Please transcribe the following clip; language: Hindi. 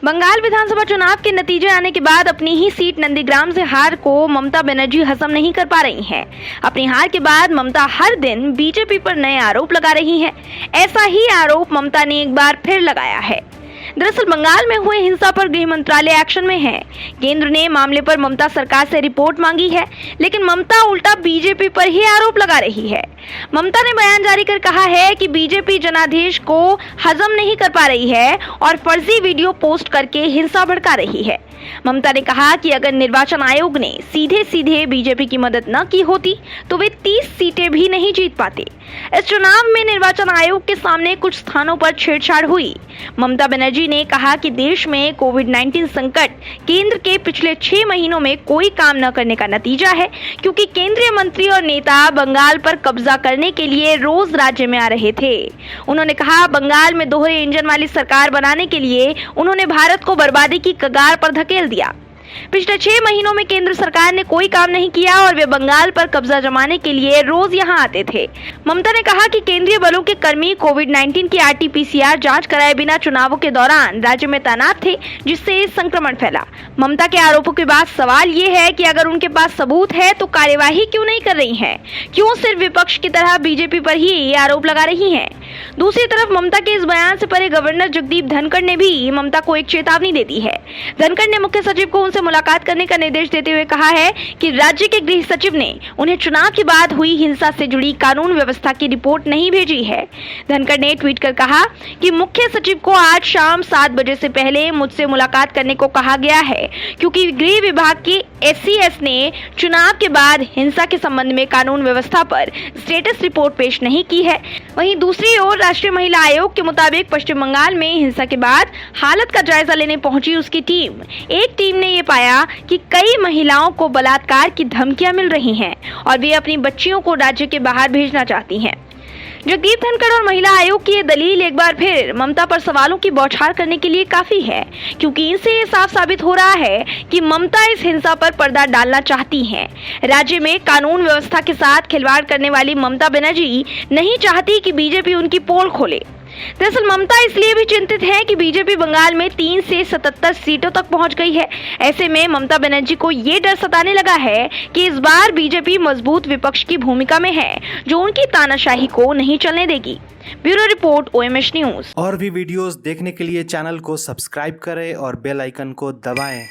बंगाल विधानसभा चुनाव के नतीजे आने के बाद अपनी ही सीट नंदीग्राम से हार को ममता बनर्जी हजम नहीं कर पा रही हैं। अपनी हार के बाद ममता हर दिन बीजेपी पर नए आरोप लगा रही हैं। ऐसा ही आरोप ममता ने एक बार फिर लगाया है। दरअसल बंगाल में हुए हिंसा पर गृह मंत्रालय एक्शन में है। केंद्र ने मामले पर ममता सरकार से रिपोर्ट मांगी है, लेकिन ममता उल्टा बीजेपी पर ही आरोप लगा रही है। ममता ने बयान जारी कर कहा है कि बीजेपी जनादेश को हजम नहीं कर पा रही है और फर्जी वीडियो पोस्ट करके हिंसा भड़का रही है। ममता ने कहा कि अगर निर्वाचन आयोग ने सीधे सीधे बीजेपी की मदद न की होती तो वे 30 सीटें भी नहीं जीत पाते। इस चुनाव में निर्वाचन आयोग के सामने कुछ स्थानों पर छेड़छाड़ हुई। ममता बनर्जी ने कहा कि देश में कोविड-19 संकट केंद्र के पिछले 6 महीनों में कोई काम न करने का नतीजा है, क्योंकि केंद्रीय मंत्री और नेता बंगाल पर कब्जा करने के लिए रोज राज्य में आ रहे थे। उन्होंने कहा, बंगाल में दोहरे इंजन वाली सरकार बनाने के लिए उन्होंने भारत को बर्बादी की कगार पर धकेल दिया। पिछले 6 महीनों में केंद्र सरकार ने कोई काम नहीं किया और वे बंगाल पर कब्जा जमाने के लिए रोज यहां आते थे। ममता ने कहा कि केंद्रीय बलों के कर्मी कोविड-19 की RT-PCR जांच कराए बिना चुनावों के दौरान राज्य में तैनात थे, जिससे संक्रमण फैला। ममता के आरोपों के बाद सवाल ये है कि अगर उनके पास सबूत है तो कार्यवाही क्यों नहीं कर रही हैं? क्यों सिर्फ विपक्ष की तरह बीजेपी पर ही आरोप लगा रही हैं? दूसरी तरफ ममता के इस बयान से परे गवर्नर जगदीप धनखड़ ने भी ममता को एक चेतावनी दे दी है। धनखड़ ने मुख्य सचिव को उनसे मुलाकात करने का निर्देश देते हुए कहा है कि राज्य के गृह सचिव ने उन्हें चुनाव के बाद हुई हिंसा से जुड़ी कानून व्यवस्था की रिपोर्ट नहीं भेजी है। धनखड़ ने ट्वीट कर कहा कि मुख्य सचिव को आज शाम 7 बजे से पहले मुझसे मुलाकात करने को कहा गया है, क्योंकि गृह विभाग के SCS ने चुनाव के बाद हिंसा के संबंध में कानून व्यवस्था पर स्टेटस रिपोर्ट पेश नहीं की है। वहीं दूसरी ओर राष्ट्रीय महिला आयोग के मुताबिक पश्चिम बंगाल में हिंसा के बाद हालत का जायजा लेने पहुंची उसकी टीम। एक टीम ने ये पाया कि कई महिलाओं को बलात्कार की धमकियां मिल रही हैं और वे अपनी बच्चियों को राज्य के बाहर भेजना चाहती हैं। जगदीप धनखड़ और महिला आयोग की ये दलील एक बार फिर ममता पर सवालों की बौछार करने के लिए काफी है, क्योंकि इनसे ये साफ साबित हो रहा है कि ममता इस हिंसा पर पर्दा डालना चाहती हैं। राज्य में कानून व्यवस्था के साथ खिलवाड़ करने वाली ममता बनर्जी नहीं चाहती कि बीजेपी उनकी पोल खोले। दरअसल ममता इसलिए भी चिंतित है कि बीजेपी बंगाल में 3 से 77 सीटों तक पहुंच गई है। ऐसे में ममता बनर्जी को ये डर सताने लगा है कि इस बार बीजेपी मजबूत विपक्ष की भूमिका में है, जो उनकी तानाशाही को नहीं चलने देगी। Bureau report, OMH news. और भी वीडियोस देखने के लिए चैनल को सब्सक्राइब करें और बेल आइकन को दबाएं।